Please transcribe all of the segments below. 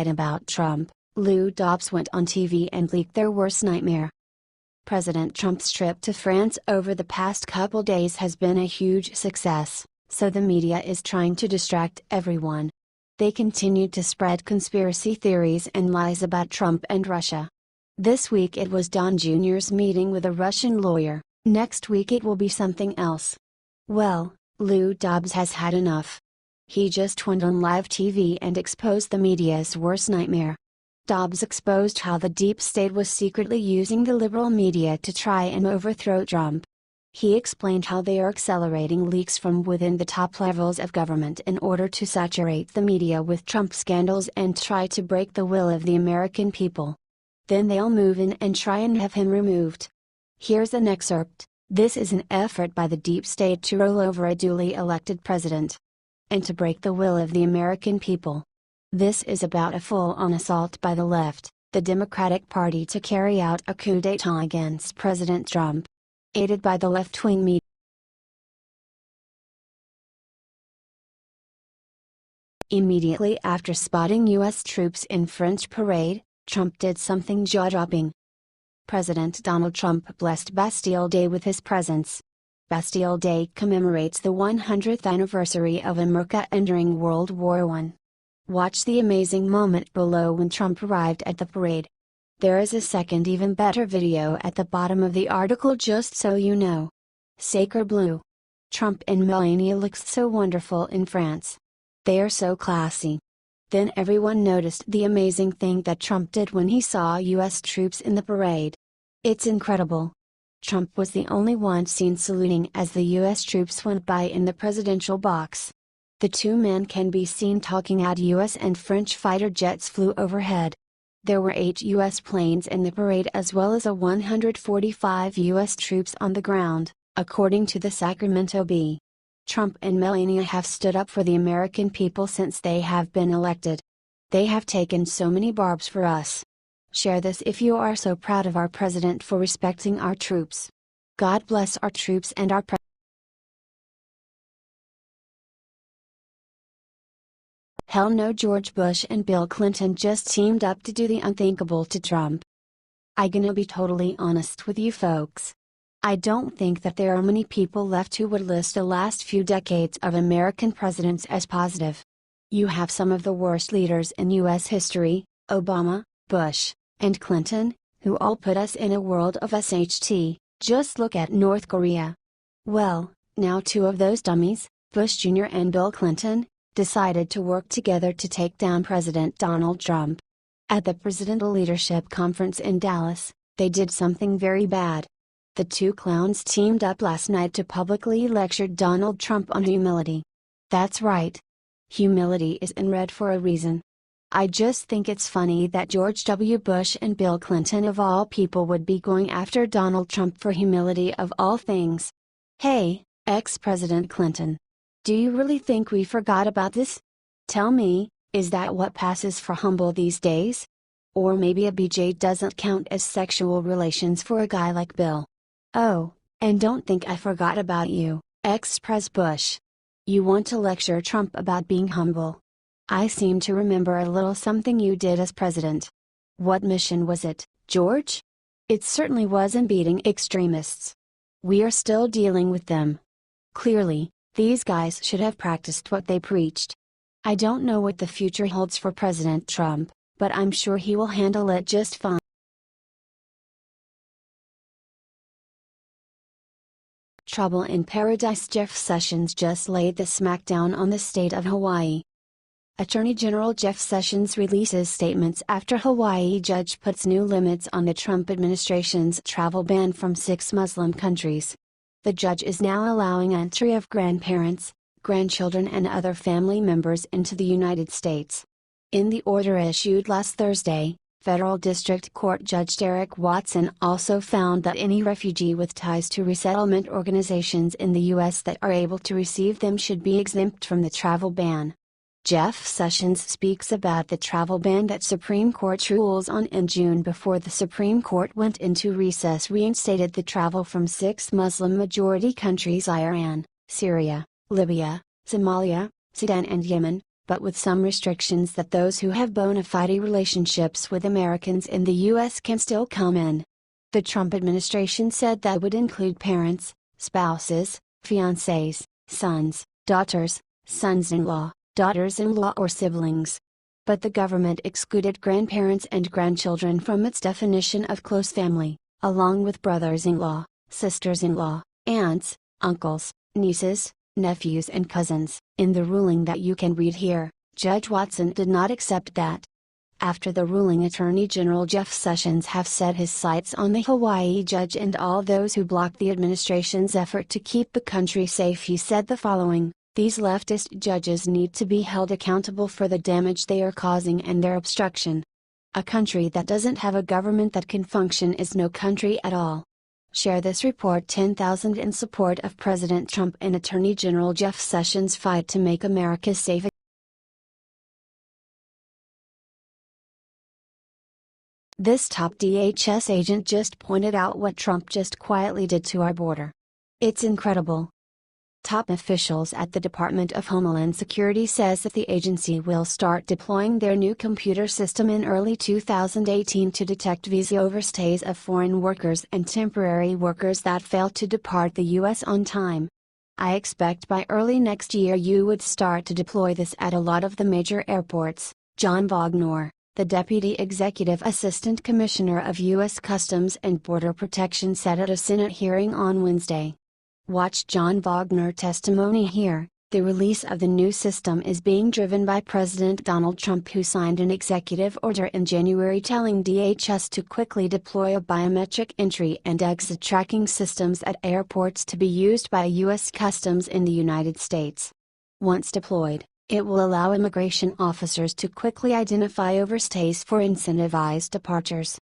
lied about Trump, Dobbs went on TV and leaked their worst nightmare. President Trump's trip to France over the past couple days has been a huge success, so the media is trying to distract everyone. They continue to spread conspiracy theories and lies about Trump and Russia. This week it was Don Jr.'s meeting with a Russian lawyer, next week it will be something else. Well, Dobbs has had enough. He just went on live TV and exposed the media's worst nightmare. Dobbs exposed how the deep state was secretly using the liberal media to try and overthrow Trump. He explained how they are accelerating leaks from within the top levels of government in order to saturate the media with Trump scandals and try to break the will of the American people. Then they'll move in and try and have him removed. Here's an excerpt. This is an effort by the deep state to roll over a duly elected president and to break the will of the American people. This is about a full-on assault by the left, the Democratic Party, to carry out a coup d'état against President Trump, aided by the left-wing media. Immediately after spotting U.S. troops in French parade, Trump did something jaw-dropping. President Donald Trump blessed Bastille Day with his presence. Bastille Day commemorates the 100th anniversary of America entering World War I. Watch the amazing moment below when Trump arrived at the parade. There is a second even better video at the bottom of the article just so you know. Sacre Bleu. Trump and Melania look so wonderful in France. They are so classy. Then everyone noticed the amazing thing that Trump did when he saw U.S. troops in the parade. It's incredible. Trump was the only one seen saluting as the U.S. troops went by in the presidential box. The two men can be seen talking as U.S. and French fighter jets flew overhead. There were 8 U.S. planes in the parade as well as 145 U.S. troops on the ground, according to the Sacramento Bee. Trump and Melania have stood up for the American people since they have been elected. They have taken so many barbs for us. Share this if you are so proud of our president for respecting our troops. God bless our troops and our president. Hell no, George Bush and Bill Clinton just teamed up to do the unthinkable to Trump. I gonna be totally honest with you folks. I don't think that there are many people left who would list the last few decades of American presidents as positive. You have some of the worst leaders in U.S. history, Obama, Bush, and Clinton, who all put us in a world of SHT. Just look at North Korea. Well, now 2 of those dummies, Bush Jr. and Bill Clinton, decided to work together to take down President Donald Trump. At the Presidential Leadership Conference in Dallas, they did something very bad. The 2 clowns teamed up last night to publicly lecture Donald Trump on humility. That's right. Humility is in red for a reason. I just think it's funny that George W. Bush and Bill Clinton of all people would be going after Donald Trump for humility of all things. Hey, ex-President Clinton. Do you really think we forgot about this? Tell me, is that what passes for humble these days? Or maybe a BJ doesn't count as sexual relations for a guy like Bill. Oh, and don't think I forgot about you, ex-Pres Bush. You want to lecture Trump about being humble. I seem to remember a little something you did as president. What mission was it, George? It certainly wasn't beating extremists. We are still dealing with them. Clearly, these guys should have practiced what they preached. I don't know what the future holds for President Trump, but I'm sure he will handle it just fine. Trouble in Paradise. Jeff Sessions just laid the smackdown on the state of Hawaii. Attorney General Jeff Sessions releases statements after Hawaii judge puts new limits on the Trump administration's travel ban from 6 Muslim countries. The judge is now allowing entry of grandparents, grandchildren and other family members into the United States. In the order issued last Thursday, Federal District Court Judge Derek Watson also found that any refugee with ties to resettlement organizations in the U.S. that are able to receive them should be exempt from the travel ban. Jeff Sessions speaks about the travel ban that Supreme Court rules on in June before the Supreme Court went into recess reinstated the travel from 6 Muslim-majority countries: Iran, Syria, Libya, Somalia, Sudan and Yemen, but with some restrictions that those who have bona fide relationships with Americans in the U.S. can still come in. The Trump administration said that would include parents, spouses, fiancés, sons, daughters, sons-in-law, daughters-in-law or siblings. But the government excluded grandparents and grandchildren from its definition of close family, along with brothers-in-law, sisters-in-law, aunts, uncles, nieces, nephews and cousins. In the ruling that you can read here, Judge Watson did not accept that. After the ruling, Attorney General Jeff Sessions have set his sights on the Hawaii judge and all those who blocked the administration's effort to keep the country safe. He said the following: "These leftist judges need to be held accountable for the damage they are causing and their obstruction. A country that doesn't have a government that can function is no country at all." Share this report 10,000 in support of President Trump and Attorney General Jeff Sessions' fight to make America safe. This top DHS agent just pointed out what Trump just quietly did to our border. It's incredible. Top officials at the Department of Homeland Security says that the agency will start deploying their new computer system in early 2018 to detect visa overstays of foreign workers and temporary workers that fail to depart the U.S. on time. "I expect by early next year you would start to deploy this at a lot of the major airports," John Wagner, the Deputy Executive Assistant Commissioner of U.S. Customs and Border Protection, said at a Senate hearing on Wednesday. Watch John Wagner testimony here. The release of the new system is being driven by President Donald Trump, who signed an executive order in January telling DHS to quickly deploy a biometric entry and exit tracking systems at airports to be used by U.S. Customs in the United States. Once deployed, it will allow immigration officers to quickly identify overstays for incentivized departures.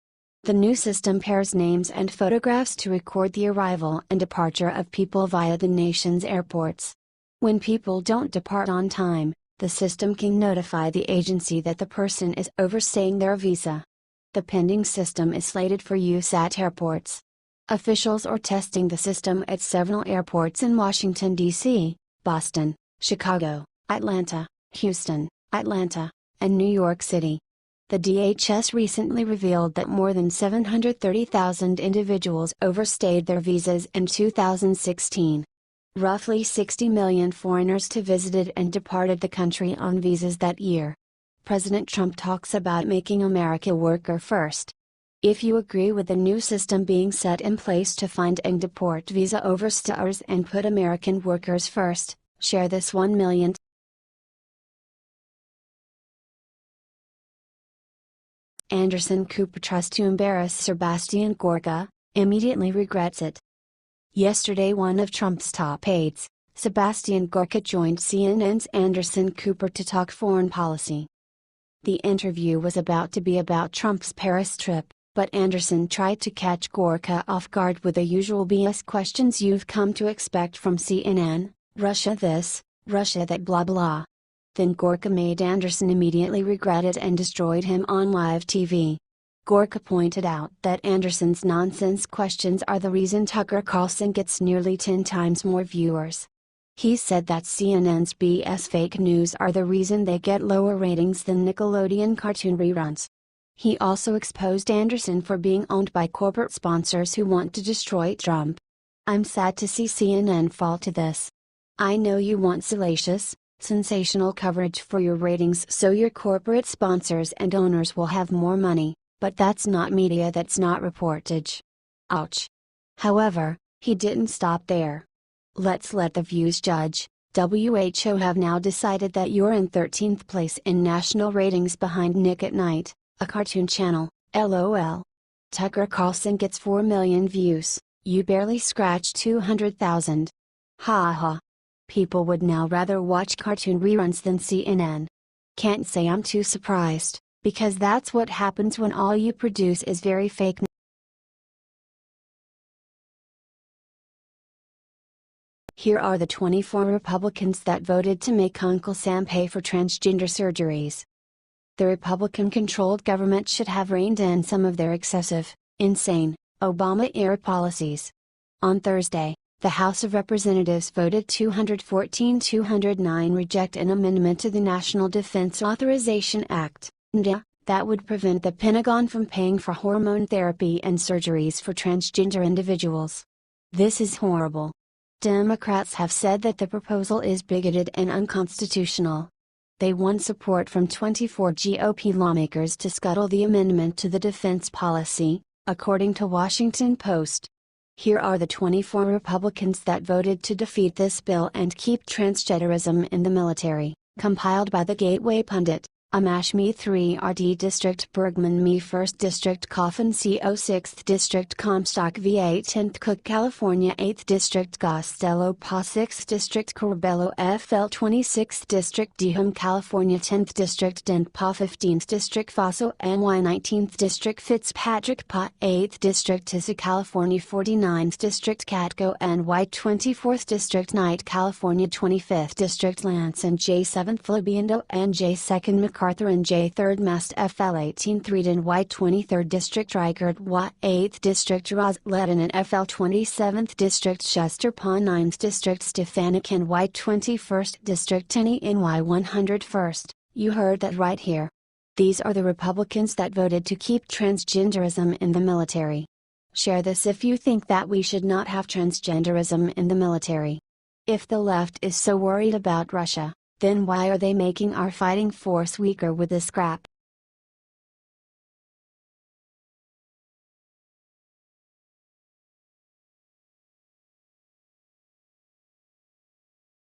The new system pairs names and photographs to record the arrival and departure of people via the nation's airports. When people don't depart on time, the system can notify the agency that the person is overstaying their visa. The pending system is slated for use at airports. Officials are testing the system at several airports in Washington, D.C., Boston, Chicago, Atlanta, Houston, Atlanta, and New York City. The DHS recently revealed that more than 730,000 individuals overstayed their visas in 2016. Roughly 60 million foreigners visited and departed the country on visas that year. President Trump talks about making America worker first. If you agree with the new system being set in place to find and deport visa overstayers and put American workers first, share this 1 million. Anderson Cooper tries to embarrass Sebastian Gorka, immediately regrets it. Yesterday, one of Trump's top aides, Sebastian Gorka, joined CNN's Anderson Cooper to talk foreign policy. The interview was about to be about Trump's Paris trip, but Anderson tried to catch Gorka off guard with the usual BS questions you've come to expect from CNN, Russia this, Russia that, blah blah. Then Gorka made Anderson immediately regret it and destroyed him on live TV. Gorka pointed out that Anderson's nonsense questions are the reason Tucker Carlson gets nearly 10 times more viewers. He said that CNN's BS fake news are the reason they get lower ratings than Nickelodeon cartoon reruns. He also exposed Anderson for being owned by corporate sponsors who want to destroy Trump. "I'm sad to see CNN fall to this. I know you want salacious, sensational coverage for your ratings so your corporate sponsors and owners will have more money, but that's not media, that's not reportage. Ouch." However, he didn't stop there. "Let's let the views judge. WHO have now decided that you're in 13th place in national ratings behind Nick at Night, a cartoon channel, LOL. Tucker Carlson gets 4 million views, you barely scratch 200,000. Ha ha. People would now rather watch cartoon reruns than CNN. Can't say I'm too surprised, because that's what happens when all you produce is very fake." Here are the 24 Republicans that voted to make Uncle Sam pay for transgender surgeries. The Republican-controlled government should have reined in some of their excessive, insane, Obama-era policies. On Thursday, The House of Representatives voted 214-209 reject an amendment to the National Defense Authorization Act, NDA, that would prevent the Pentagon from paying for hormone therapy and surgeries for transgender individuals. This is horrible. Democrats have said that the proposal is bigoted and unconstitutional. They won support from 24 GOP lawmakers to scuttle the amendment to the defense policy, according to Huffington Post. Here are the 24 Republicans that voted to defeat this bill and keep transgenderism in the military, compiled by the Gateway Pundit. Amash Me 3 RD District Bergman Me 1st District Coffin CO 6th District Comstock VA 10th Cook California 8th District Costello PA 6th District Corbello FL 26th District Deham California 10th District Dent PA 15th District Faso NY 19th District Fitzpatrick PA 8th District Tissa California 49th District Catco NY 24th District Knight California 25th District Lance and J 7th Flabiendo and J 2nd McCarthy and J 3rd Mast FL 18th Reed and Y 23rd District Reichert Y 8th District Rosletten and FL 27th District Chester Paw 9th District Stefanik and Y 21st District Tenney in Y 101st. You heard that right here. These are the Republicans that voted to keep transgenderism in the military. Share this if you think that we should not have transgenderism in the military. If the left is so worried about Russia, then why are they making our fighting force weaker with this crap?